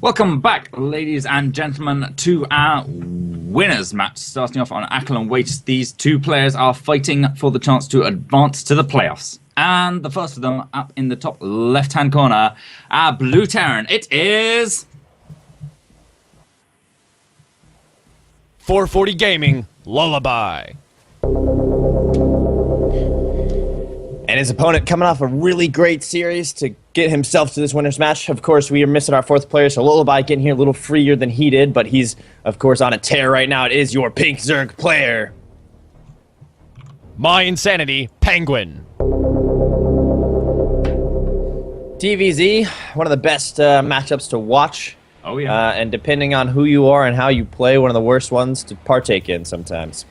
Welcome back, ladies and gentlemen, to our winners match. Starting off on Ackle Weights, these two players are fighting for the chance to advance to the playoffs. And the first of them, up in the top left-hand corner, our Blue Terran. It is 440 Gaming, Lullaby. And his opponent coming off a really great series to get himself to this winner's match. Of course, we are missing our fourth player, so Lullaby getting here a little freer than he did, but he's, of course, on a tear right now. It is your Pink Zerg player. My Insanity, PengWin. DVZ, one of the best matchups to watch. Oh, yeah. And depending on who you are and how you play, one of the worst ones to partake in sometimes.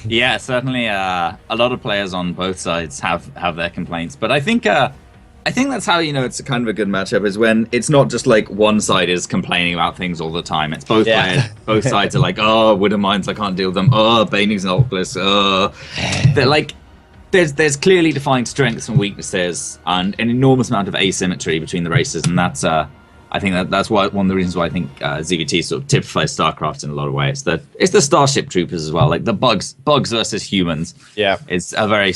Yeah, certainly a lot of players on both sides have their complaints, but I think that's how you know it's a kind of a good matchup, is when it's not just like one side is complaining about things all the time. It's both players, both sides are like, oh, Widow Mines, I can't deal with them. Oh, Baning's an Ultless. They're like, there's clearly defined strengths and weaknesses and an enormous amount of asymmetry between the races, and that's I think that's why one of the reasons why I think ZVT sort of typifies StarCraft in a lot of ways. It's the Starship Troopers as well, like the bugs versus humans. Yeah, it's a very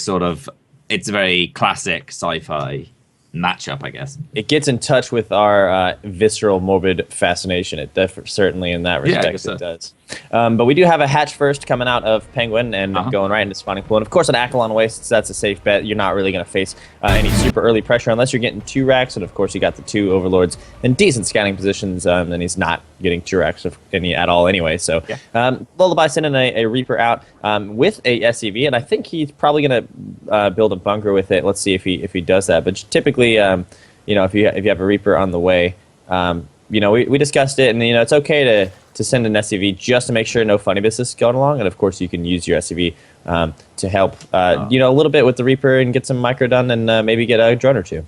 classic sci-fi matchup, I guess. It gets in touch with our visceral, morbid fascination. It certainly, in that respect, it does. But we do have a hatch first coming out of PengWin and going right into spawning pool. And of course, an Ackle on Waste, that's a safe bet. You're not really going to face any super early pressure unless you're getting 2 racks. And of course, you got the 2 Overlords in decent scouting positions. And he's not getting 2 racks at all anyway. So Lullaby sending a Reaper out with a SCV, and I think he's probably going to build a bunker with it. Let's see if he does that. But typically, if you have a Reaper on the way, we discussed it, and it's okay to send an SCV just to make sure no funny business is going along, and of course you can use your SCV to help a little bit with the Reaper and get some micro done, and maybe get a drone or 2.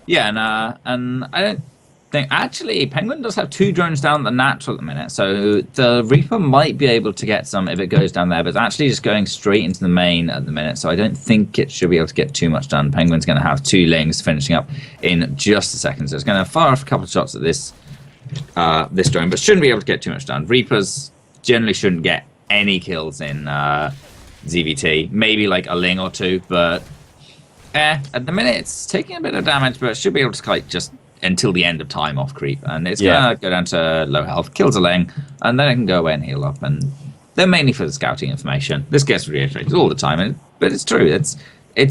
Yeah, and I don't think actually PengWin does have 2 drones down the natural at the minute, so the Reaper might be able to get some if it goes down there, but it's actually just going straight into the main at the minute, so I don't think it should be able to get too much done. PengWin's going to have 2 lings finishing up in just a second, so it's going to fire off a couple of shots at this drone, but shouldn't be able to get too much done. Reapers generally shouldn't get any kills in ZVT, maybe like a ling or 2, but at the minute it's taking a bit of damage, but it should be able to kite just until the end of time off creep, and it's gonna go down to low health, kills a ling, and then it can go away and heal up, and they're mainly for the scouting information. This gets reiterated all the time, but it's true. It's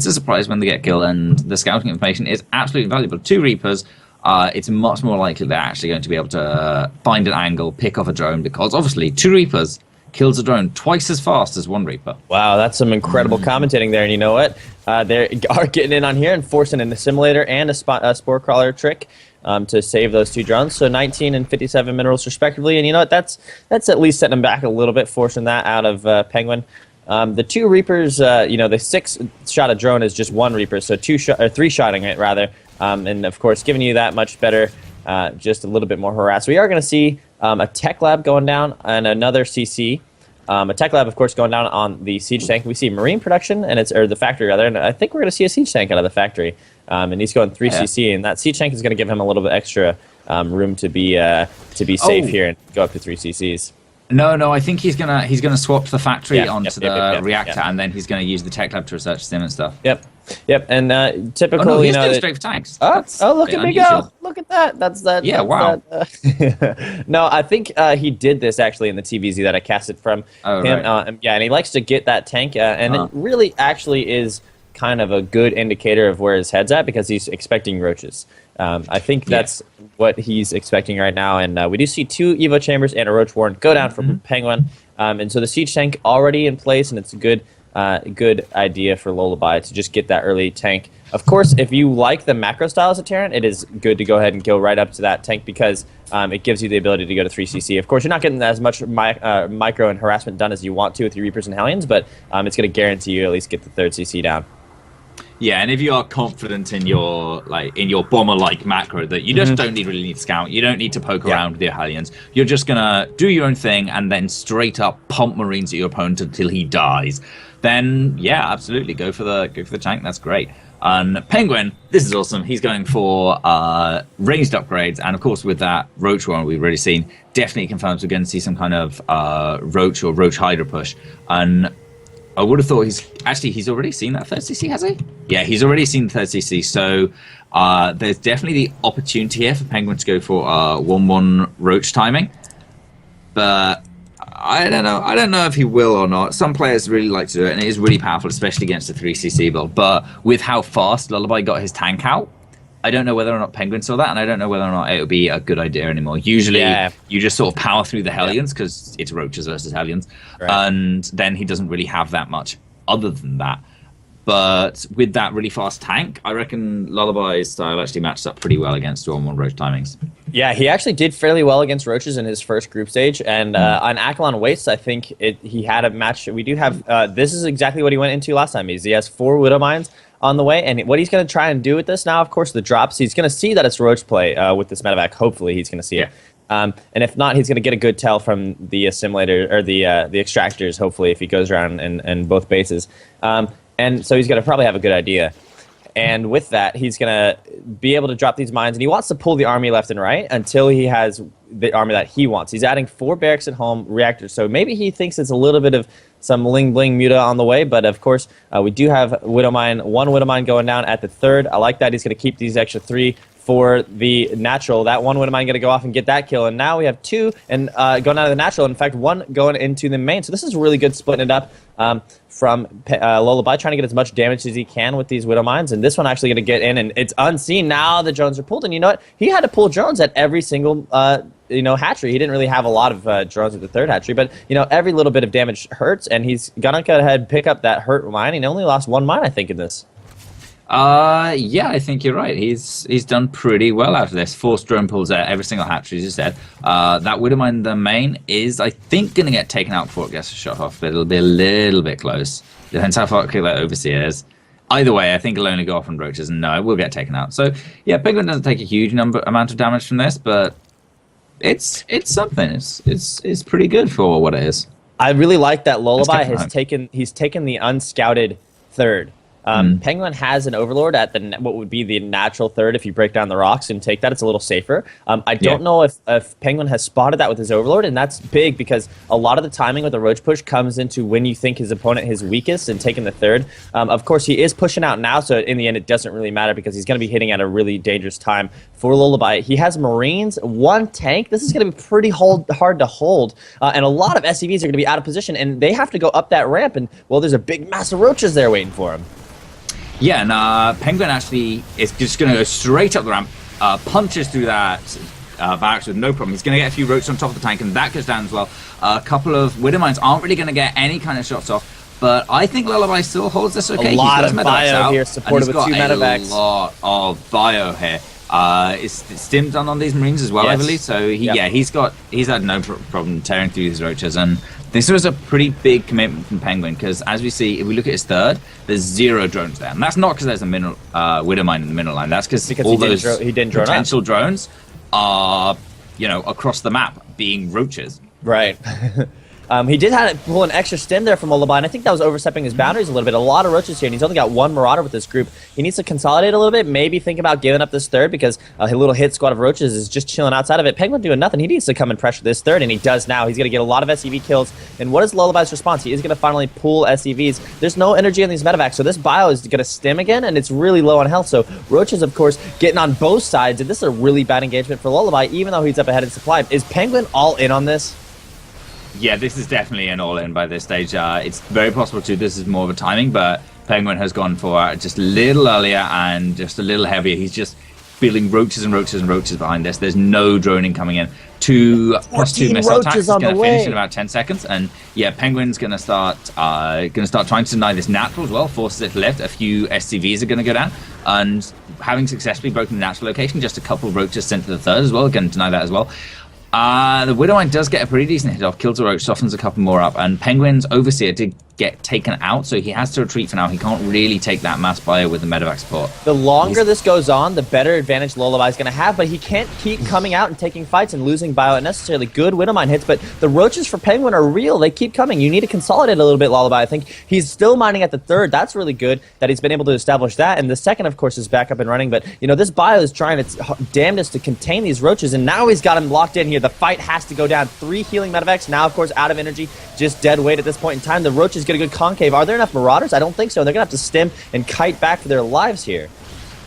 a surprise when they get killed, and the scouting information is absolutely valuable. 2 Reapers, it's much more likely they're actually going to be able to find an angle, pick off a drone, because obviously 2 Reapers kills a drone twice as fast as 1 Reaper. Wow, that's some incredible commentating there, and you know what? They are getting in on here and forcing an assimilator and a spore crawler trick to save those 2 drones. So 19 and 57 minerals respectively, and you know what? That's at least setting them back a little bit, forcing that out of PengWin. The 2 Reapers, the 6 shot a drone is just 1 Reaper, so 3 shotting it rather, and of course giving you that much better, just a little bit more harass. We are going to see a tech lab going down and another CC. A tech lab, of course, going down on the siege tank. We see marine production, or the factory rather, and I think we're going to see a siege tank out of the factory. And he's going 3 CC, and that siege tank is going to give him a little bit extra room to be safe here and go up to 3 CCs. No, I think he's gonna swap the factory onto the reactor, and then he's gonna use the tech lab to research sim and stuff. Yep, and typical, he's going straight for tanks. Look at me go! Look at that! That's that. Yeah, wow. No, I think he did this actually in the TVZ that I casted from him. Right. And he likes to get that tank, and it really actually is kind of a good indicator of where his head's at, because he's expecting roaches. I think that's what he's expecting right now, and we do see 2 Evo chambers and a roach warren go down for PengWin, and so the siege tank already in place, and it's a good idea for Lullaby to just get that early tank. Of course, if you like the macro style as a Terran, it is good to go ahead and go right up to that tank, because it gives you the ability to go to 3 CC. Of course, you're not getting as much micro and harassment done as you want to with your Reapers and Hellions, but it's going to guarantee you at least get the 3rd CC down. Yeah, and if you are confident in your bomber-like macro that you just don't really need to scout, you don't need to poke around with your Hellions. You're just gonna do your own thing and then straight up pump Marines at your opponent until he dies. Then yeah, absolutely go for the tank. That's great. And PengWin, this is awesome. He's going for ranged upgrades, and of course with that Roach one we've already seen, definitely confirms we're going to see some kind of Roach or Roach Hydra push. And I would have thought he's already seen that 3rd CC, has he? Yeah, he's already seen the 3rd CC, so there's definitely the opportunity here for PengWin to go for 1-1 Roach timing. But I don't know. I don't know if he will or not. Some players really like to do it, and it is really powerful, especially against the 3CC build. But with how fast Lullaby got his tank out, I don't know whether or not PengWin saw that, and I don't know whether or not it would be a good idea anymore. Usually, you just sort of power through the Hellions because it's Roaches versus Hellions, and then he doesn't really have that much other than that. But with that really fast tank, I reckon Lullaby's style actually matched up pretty well against 1-1 Roach timings. Yeah, he actually did fairly well against Roaches in his first group stage, and on Acheron Wastes, I think he had a match. We do have this is exactly what he went into last time. He has 4 Widow Mines on the way, and what he's going to try and do with this now, of course, the drops, he's going to see that it's Roach play with this medevac. Hopefully, he's going to see it. And if not, he's going to get a good tell from the assimilator or the extractors. Hopefully, if he goes around in both bases, and so he's going to probably have a good idea. And with that, he's going to be able to drop these mines, and he wants to pull the army left and right until he has the army that he wants. He's adding 4 barracks at home, reactors, so maybe he thinks it's a little bit of some bling muta on the way, but of course, we do have Widow Mine, 1 Widow Mine going down at the 3rd. I like that. He's going to keep these extra 3 for the natural. That 1 Widow Mine going to go off and get that kill, and now we have 2 and going out of the natural. In fact, 1 going into the main. So this is really good, splitting it up from Lullaby, trying to get as much damage as he can with these Widow Mines, and this one actually going to get in, and it's unseen. Now the drones are pulled, and you know what? He had to pull drones at every single hatchery. He didn't really have a lot of drones at the 3rd hatchery, but every little bit of damage hurts, and he's gonna go ahead and pick up that hurt mine. He only lost 1 mine, I think, in this. Yeah, I think you're right. He's done pretty well out of this. 4 drone pulls at every single hatchery, as you said. That Widow Mine, the main, is, I think, going to get taken out before it gets shot off, but it'll be a little bit close. Depends how far that Overseer is. Either way, I think it'll only go off on Roaches, and no, it will get taken out. So, yeah, PengWin doesn't take a huge amount of damage from this, but it's something. It's pretty good for what it is. I really like that Lullaby he's taken the unscouted 3rd. PengWin has an Overlord at what would be the natural 3rd if you break down the rocks and take that. It's a little safer. I don't know if PengWin has spotted that with his Overlord, and that's big because a lot of the timing with the Roach push comes into when you think his opponent is weakest and taking the 3rd. Of course, he is pushing out now, so in the end it doesn't really matter because he's going to be hitting at a really dangerous time for Lullaby. He has Marines, 1 tank. This is going to be pretty hard to hold, and a lot of SCVs are going to be out of position, and they have to go up that ramp, and, well, there's a big mass of Roaches there waiting for him. Yeah, and PengWin actually is just going to go straight up the ramp, punches through that barracks with no problem. He's going to get a few Roaches on top of the tank, and that goes down as well. A couple of Widow Mines aren't really going to get any kind of shots off, but I think Lullaby still holds this okay. A lot of bio here, supported with 2 medevacs. A lot of bio here. It's stim done on these Marines as well, I believe. So he's had no problem tearing through these Roaches, and this was a pretty big commitment from PengWin because, as we see, if we look at his 3rd, there's 0 drones there, and that's not because there's a mineral Widow Mine in the mineral line. That's because all those potential drones are, across the map being Roaches. Right. He did have to pull an extra stim there from Lullaby, and I think that was overstepping his boundaries a little bit. A lot of Roaches here, and he's only got 1 Marauder with this group. He needs to consolidate a little bit, maybe think about giving up this 3rd because his little hit squad of Roaches is just chilling outside of it. PengWin doing nothing. He needs to come and pressure this 3rd, and he does now. He's going to get a lot of SCV kills, and what is Lullaby's response? He is going to finally pull SCVs. There's no energy on these medevacs, so this bio is going to stim again, and it's really low on health. So Roaches, of course, getting on both sides, and this is a really bad engagement for Lullaby, even though he's up ahead in supply. Is PengWin all in on this? Yeah, this is definitely an all-in by this stage. It's very possible, too, this is more of a timing, but PengWin has gone for just a little earlier and just a little heavier. He's just building Roaches and Roaches and Roaches behind this. There's no droning coming in. 2 +2 missile attacks is going to finish in about 10 seconds. And, yeah, PengWin's going to start trying to deny this natural as well, forces it to lift. A few SCVs are going to go down. And having successfully broken the natural location, just a couple of Roaches sent to the 3rd as well, going to deny that as well. The Widow Mine does get a pretty decent hit off, kills a Roach, softens a couple more up, and PengWin's Overseer did get taken out, so he has to retreat for now. He can't really take that mass bio with the medevac support. The longer this goes on, the better advantage Lullaby is going to have, but he can't keep coming out and taking fights and losing bio unnecessarily. Good Widowmine hits, but the roaches for PengWin are real. They keep coming. You need to consolidate a little bit, Lullaby. I think he's still mining at the third. That's really good that he's been able to establish that, and the second, of course, is back up and running, but, you know, this bio is trying its damnedest to contain these roaches, and now he's got him locked in here. The fight has to go down. 3 healing medevacs, now, of course, out of energy, just dead weight at this point in time. The roaches get a good concave. Are there enough Marauders? I don't think so. They're going to have to stim and kite back for their lives here.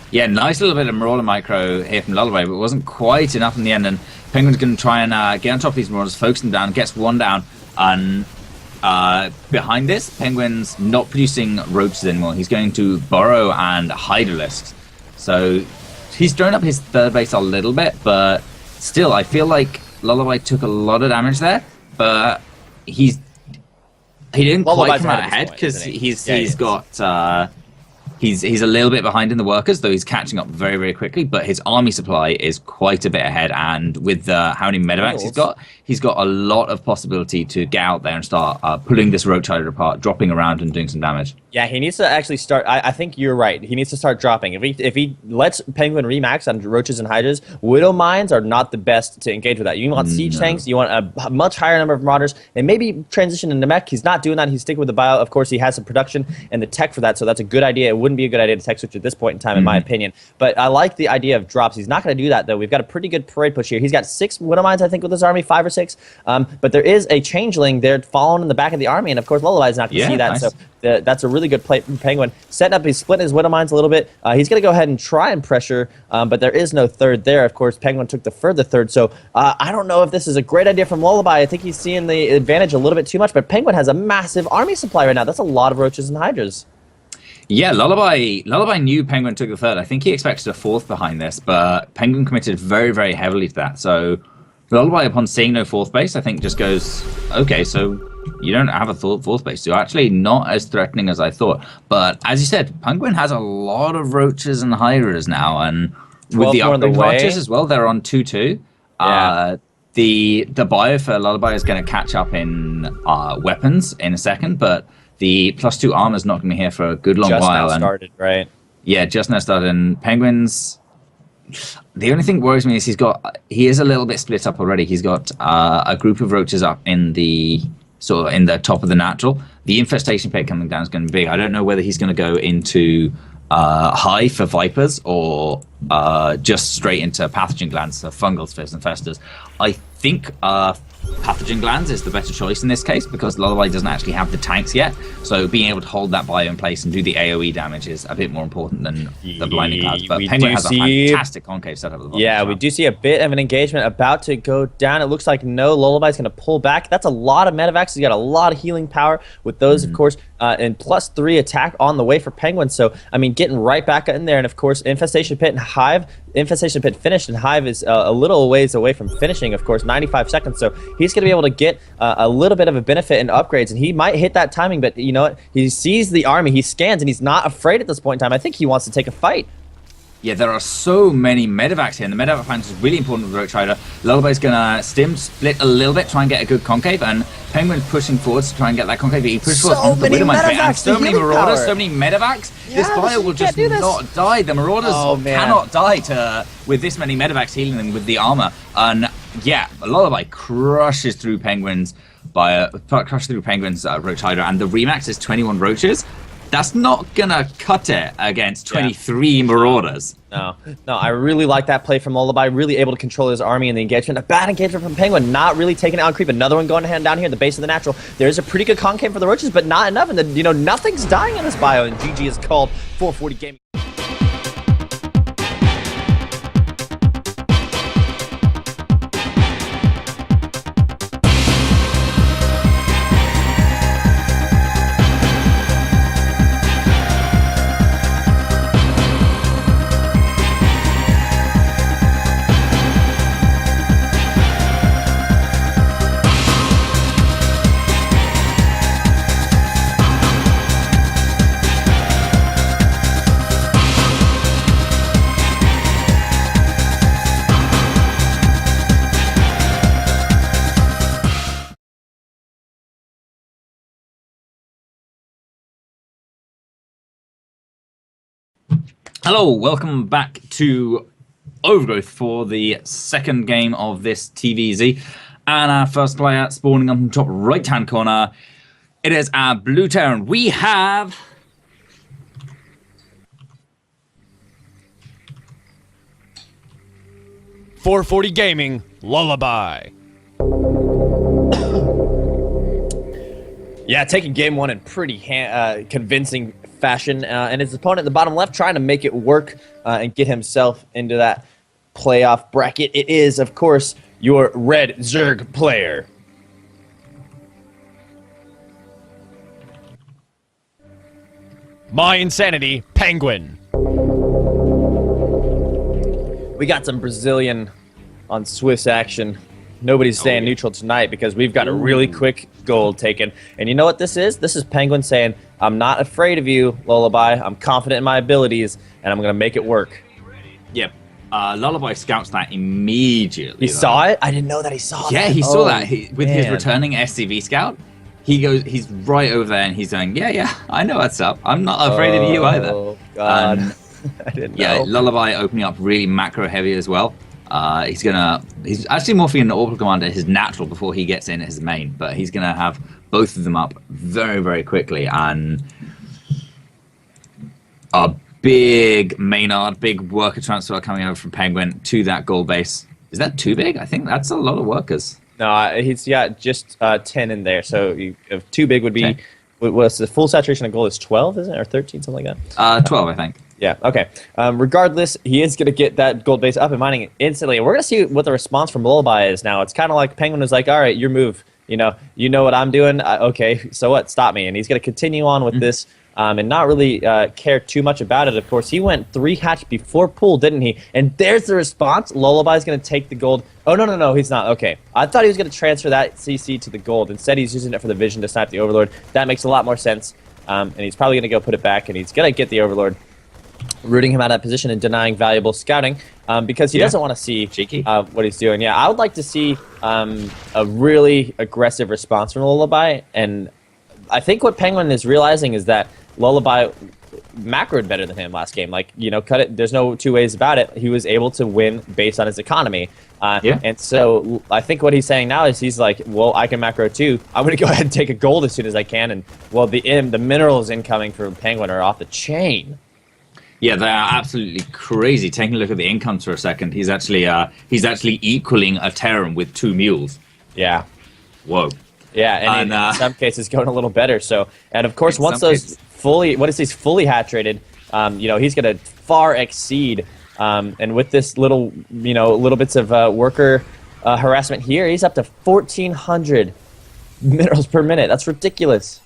Yeah, nice little bit of Marauder micro here from Lullaby, but it wasn't quite enough in the end, and PengWin's going to try and get on top of these Marauders, focus them down, gets one down, and behind this, PengWin's not producing roaches anymore. He's going to Burrow and Hydralisk. So he's thrown up his third base a little bit, but still, I feel like Lullaby took a lot of damage there, but he didn't quite come out ahead because he's got he's a little bit behind in the workers, though he's catching up very, very quickly. But his army supply is quite a bit ahead, and with how many medevacs he's got a lot of possibility to get out there and start pulling this Roach Hider apart, dropping around and doing some damage. Yeah, he needs to actually start. I think you're right. He needs to start dropping. If he lets PengWin remax on Roaches and Hydras, Widow Mines are not the best to engage with that. You want siege tanks, you want a much higher number of Marauders, and maybe transition into mech. He's not doing that. He's sticking with the bio. Of course, he has some production and the tech for that, so that's a good idea. It wouldn't be a good idea to tech switch at this point in time, in my opinion. But I like the idea of drops. He's not going to do that, though. We've got a pretty good parade push here. He's got 6 Widow Mines, I think, with his army, 5 or 6. But there is a changeling there following in the back of the army, and of course, Lullaby's not going to see that. Nice. So that's a really good play from PengWin. Setting up, he's splitting his Widow Mines a little bit. He's going to go ahead and try and pressure, but there is no third there. Of course, PengWin took the further third, so I don't know if this is a great idea from Lullaby. I think he's seeing the advantage a little bit too much, but PengWin has a massive army supply right now. That's a lot of Roaches and Hydras. Yeah, Lullaby knew PengWin took the third. I think he expected a fourth behind this, but PengWin committed very, very heavily to that. So Lullaby, upon seeing no fourth base, I think just goes, okay, so you don't have a fourth base. So actually not as threatening as I thought. But as you said, PengWin has a lot of Roaches and Hydras now, and with the upgrade launches as well, they're on 2-2. Yeah. The bio for Lullaby is going to catch up in weapons in a second, but the +2 armor is not going to be here for a good long while. Just now started, right? Yeah, just now started. And PengWin's, the only thing that worries me is he is a little bit split up already. He's got a group of roaches up in the top of the natural. The infestation pit coming down is going to be big. I don't know whether he's going to go into high for vipers or just straight into pathogen glands, so fungal spheres and festers. I think pathogen glands is the better choice in this case because Lullaby doesn't actually have the tanks yet, so being able to hold that bio in place and do the AoE damage is a bit more important than the blinding clouds. But PengWin has a fantastic concave setup at the bottom. We do see a bit of an engagement about to go down. It looks like no, Lullaby's going to pull back. That's a lot of medevacs. He's got a lot of healing power with those, of course, and +3 attack on the way for PengWin. So, I mean, getting right back in there, and of course, Infestation Pit and Hive. Infestation Pit finished, and Hive is a little ways away from finishing, of course, 95 seconds. So he's going to be able to get a little bit of a benefit in upgrades, and he might hit that timing, but you know what? He sees the army, he scans, and he's not afraid at this point in time. I think he wants to take a fight. Yeah, there are so many medevacs here, and the medevac finance is really important for the Roach Rider. Lullaby's going to stim, split a little bit, try and get a good concave, and PengWin's pushing forwards to try and get that concave. He pushes forward onto the Widowmine pit, and so many Marauders, so many medevacs. Yeah, this bio will just not die. The Marauders cannot die with this many medevacs healing them with the armor. And yeah, Lullaby crushes through PengWin's Roach Hider, and the Remax is 21 Roaches. That's not gonna cut it against 23 Marauders. No, I really like that play from Lullaby, really able to control his army and the engagement. A bad engagement from PengWin, not really taking out creep. Another one going down here at the base of the natural. There's a pretty good concave for the Roaches, but not enough. And then, nothing's dying in this bio, and GG is called 440 Gaming. Hello, welcome back to Overgrowth for the second game of this TVZ. And our first player spawning on the top right-hand corner. It is our blue Terran. We have... 440 Gaming, Lullaby. Yeah, taking game one in pretty convincing fashion. And his opponent in the bottom left trying to make it work and get himself into that playoff bracket. It is, of course, your red Zerg player. My Insanity, PengWin. We got some Brazilian on Swiss action. Nobody's staying neutral tonight because we've got a really quick gold taken. And you know what this is? This is PengWin saying, I'm not afraid of you, Lullaby. I'm confident in my abilities, and I'm going to make it work. Yep. Lullaby scouts that immediately. He saw it? I didn't know that he saw that. Yeah, he saw that. With his returning SCV scout, he's right over there and he's going, yeah, I know what's up. I'm not afraid of you either. Oh, God. I didn't know. Yeah, Lullaby opening up really macro heavy as well. He's actually morphing an orbital commander his natural before he gets in his main, but he's gonna have both of them up very, very quickly, and a big Maynard, big worker transfer coming over from PengWin to that gold base. Is that too big? I think that's a lot of workers. No, he's got just 10 in there, so if too big would be, what's the full saturation of gold is 12, isn't it, or 13, something like that? 12, I think. Yeah, okay. Regardless, he is going to get that gold base up and mining instantly. And we're going to see what the response from Lullaby is now. It's kind of like PengWin was like, all right, your move. You know what I'm doing? Okay, so what? Stop me. And he's going to continue on with this and not really care too much about it. Of course, he went 3 hatch before pool, didn't he? And there's the response. Lullaby's going to take the gold. Oh, no, he's not. Okay. I thought he was going to transfer that CC to the gold. Instead, he's using it for the vision to snipe the Overlord. That makes a lot more sense. And he's probably going to go put it back, and he's going to get the Overlord, rooting him out of that position and denying valuable scouting because he doesn't want to see what he's doing. Yeah, I would like to see a really aggressive response from Lullaby, and I think what PengWin is realizing is that Lullaby macroed better than him last game. Like, cut it. There's no two ways about it. He was able to win based on his economy. And so I think what he's saying now is he's like, well, I can macro too. I'm going to go ahead and take a gold as soon as I can. And, well, the minerals incoming from PengWin are off the chain. Yeah, they are absolutely crazy. Taking a look at the incomes for a second, he's actually equaling a Terran with 2 mules. Yeah. Whoa. Yeah, and in some cases going a little better. So, and of course, once those fully hatch rated, he's going to far exceed. And with this little bits of worker harassment here, he's up to 1,400 minerals per minute. That's ridiculous.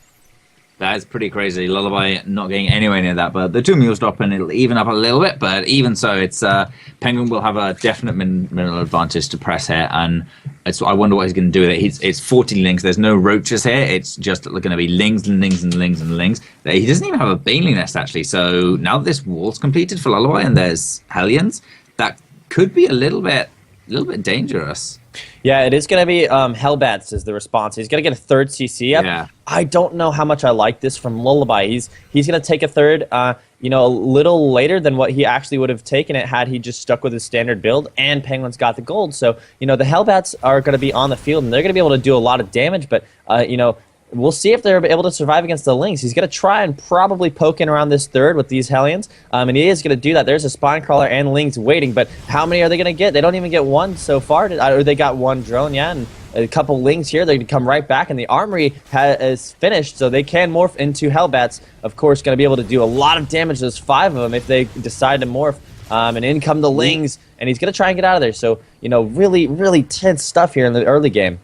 That is pretty crazy. Lullaby not getting anywhere near that, but the 2 mules drop and it'll even up a little bit. But even so, it's PengWin will have a definite mineral advantage to press here, and I wonder what he's going to do with it. It's 40 lings. There's no roaches here. It's just going to be lings and lings and lings and lings. He doesn't even have a baneling nest actually. So now that this wall's completed for Lullaby and there's Hellions, that could be a little bit dangerous. Yeah, it is going to be Hellbats is the response. He's going to get a 3rd CC up. Yeah. I don't know how much I like this from Lullaby. He's going to take a 3rd, a little later than what he actually would have taken it had he just stuck with his standard build, and PengWin's got the gold. So, the Hellbats are going to be on the field, and they're going to be able to do a lot of damage, but, we'll see if they're able to survive against the Lings. He's going to try and probably poke in around this 3rd with these Hellions, and he is going to do that. There's a Spine Crawler and Lings waiting, but how many are they going to get? They don't even get 1 so far, or they got 1 drone, yeah, and a couple Lings here. They're going to come right back, and the Armory is finished, so they can morph into Hellbats. Of course, going to be able to do a lot of damage. There's 5 of them if they decide to morph, and in come the Lings, and he's going to try and get out of there. So, really, really tense stuff here in the early game.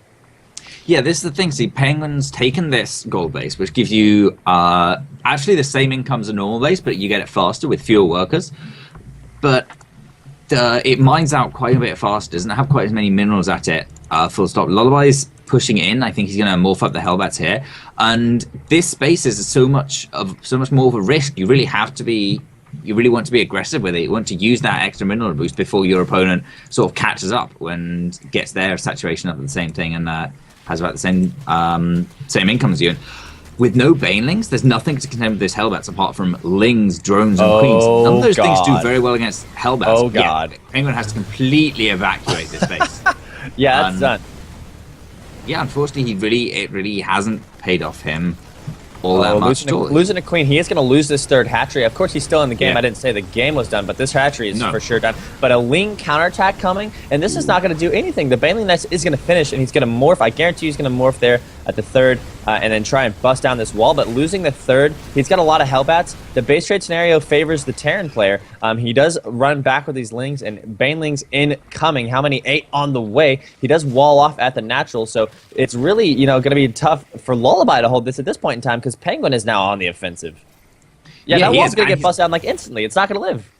Yeah, this is the thing. See, PengWin's taken this gold base, which gives you actually the same income as a normal base, but you get it faster with fewer workers. But it mines out quite a bit faster. Doesn't have quite as many minerals at it. Full stop. Lullaby's pushing in. I think he's going to morph up the Hellbats here, and this space is so much more of a risk. You really have to be. You really want to be aggressive with it. You want to use that extra mineral boost before your opponent sort of catches up and gets their saturation up at the same thing and has about the same income as you. with no banelings, there's nothing to contend with this Hellbats apart from lings, drones, and queens. None of those things do very well against Hellbats. Oh god. Yeah, Penguin has to completely evacuate this base. Yeah, that's done. Yeah, unfortunately, it really hasn't paid off him all that much. Losing a queen, he is going to lose this third hatchery. Of course, he's still in the game. I didn't say the game was done, but this hatchery is for sure done. But a Ling counterattack coming, and this is not going to do anything. The Baneling Knight is going to finish, and he's going to morph. I guarantee he's going to morph there at the third, and then try and bust down this wall. But losing the third, he's got a lot of Hellbats. The base trade scenario favors the Terran player. He does run back with these Lings, and Banelings incoming. How many? 8 on the way. He does wall off at the natural, so it's really, going to be tough for Lullaby to hold this at this point in time, because Penguin is now on the offensive. Yeah, that wall's going to get busted down like instantly. It's not going to live.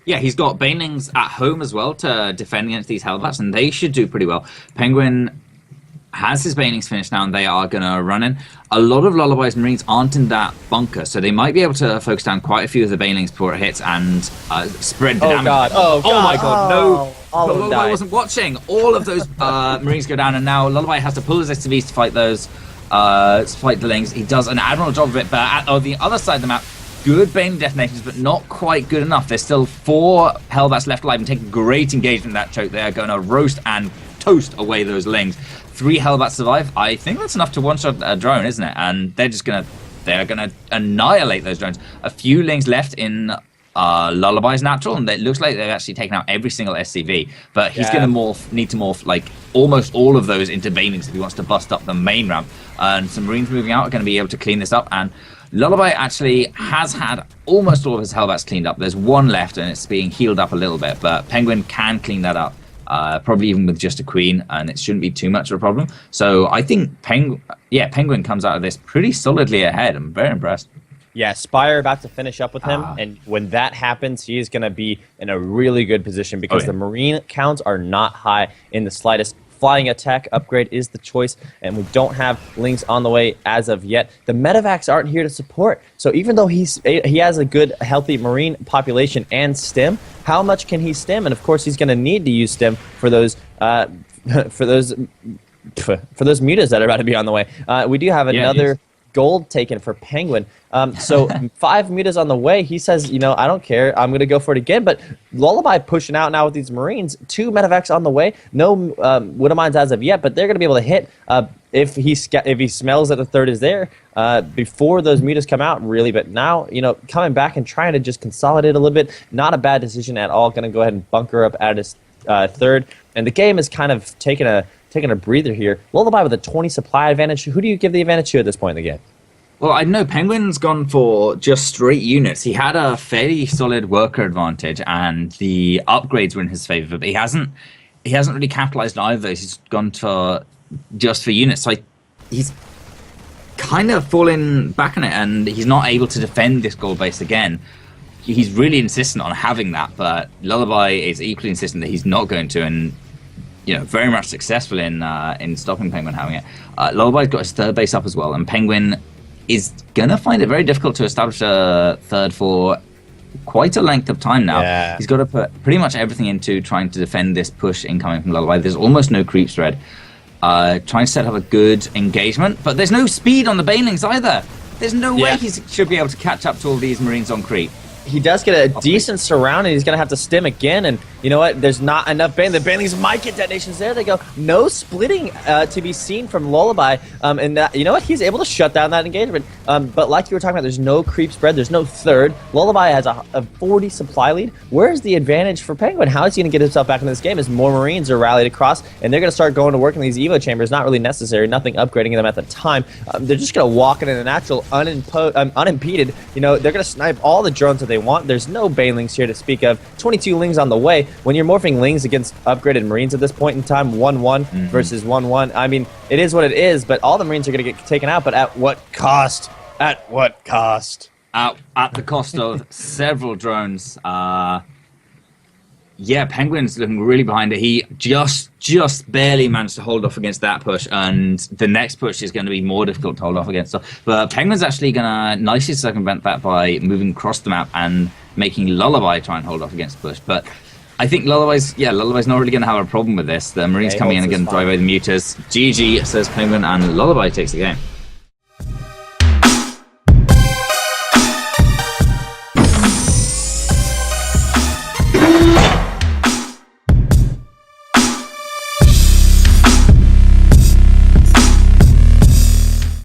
Yeah, he's got Banelings at home as well to defend against these Hellbats, and they should do pretty well. Penguin has his Banelings finished now, and they are going to run in. A lot of Lullaby's Marines aren't in that bunker, so they might be able to focus down quite a few of the Banelings before it hits and spread the damage. Oh my god, no! All of them Lullaby wasn't watching. All of those Marines go down, and now Lullaby has to pull his SCVs to fight those, fight the Lings. He does an admirable job of it, but on the other side of the map, good Bane detonations, but not quite good enough. There's still 4 Hellbats left alive and taking great engagement in that choke. They are going to roast and toast away those Lings. 3 Hellbats survive. I think that's enough to one-shot a drone, isn't it? And they're gonna annihilate those drones. A few Lings left in Lullaby's natural, and it looks like they've actually taken out every single SCV. But he's gonna need to morph like almost all of those into Banelings if he wants to bust up the main ramp. And some Marines moving out are going to be able to clean this up. And Lullaby actually has had almost all of his Hellbats cleaned up. There's 1 left, and it's being healed up a little bit. But Penguin can clean that up. Probably even with just a queen, and it shouldn't be too much of a problem. So I think Penguin comes out of this pretty solidly ahead. I'm very impressed. Yeah, Spire about to finish up with him, and when that happens, he is going to be in a really good position because the Marine counts are not high in the slightest. Flying attack upgrade is the choice, and we don't have Lings on the way as of yet. The medevacs aren't here to support, so even though he has a good, healthy Marine population and stim, how much can he stim? And of course, he's going to need to use stim for those for those mutas that are about to be on the way. We do have another gold taken for Penguin. So 5 mutas on the way. He says, I don't care. I'm going to go for it again. But Lullaby pushing out now with these Marines. 2 medevacs on the way. No Widow Mines as of yet, but they're going to be able to hit if he smells that the third is there before those mutas come out, really. But now, coming back and trying to just consolidate a little bit. Not a bad decision at all. Going to go ahead and bunker up at his third. And the game is kind of taking a breather here. Lullaby with a 20 supply advantage. Who do you give the advantage to at this point in the game? Well, I know Penguin's gone for just straight units. He had a fairly solid worker advantage, and the upgrades were in his favor, but he hasn't really capitalized on either of those. He's gone for just for units. So he's kind of fallen back on it, and he's not able to defend this gold base again. He's really insistent on having that, but Lullaby is equally insistent that he's not going to, and very much successful in stopping Penguin having it. Lullaby's got his third base up as well, and Penguin is going to find it very difficult to establish a third for quite a length of time now. Yeah. He's got to put pretty much everything into trying to defend this push incoming from Lullaby. There's almost no creep spread. Trying to set up a good engagement, but there's no speed on the Banelings either. There's no way he should be able to catch up to all these Marines on creep. He does get a decent surround, and he's going to have to stim again. And you know what? There's not enough Bane. The Banelings might get detonations there. They go. No splitting to be seen from Lullaby. And you know what? He's able to shut down that engagement. But like you were talking about, there's no creep spread. There's no third. Lullaby has a 40 supply lead. Where's the advantage for Penguin? How is he going to get himself back into this game as more Marines are rallied across, and they're going to start going to work in these Evo chambers? Not really necessary. Nothing upgrading them at the time. They're just going to walk in a natural, unimpeded. They're going to snipe all the drones that they want. There's no Banelings here to speak of. 22 Lings on the way. When you're morphing Lings against upgraded Marines at this point in time, 1-1 versus 1-1. I mean, it is what it is, but all the Marines are going to get taken out, but at what cost? At what cost? At the cost of several drones. Penguin's looking really behind it. He just barely managed to hold off against that push, and the next push is going to be more difficult to hold off against. But Penguin's actually going to nicely circumvent that by moving across the map and making Lullaby try and hold off against the push. But I think Lullaby's not really going to have a problem with this. The Marines coming in and going to drive away the mutas. GG, says Penguin, and Lullaby takes the game.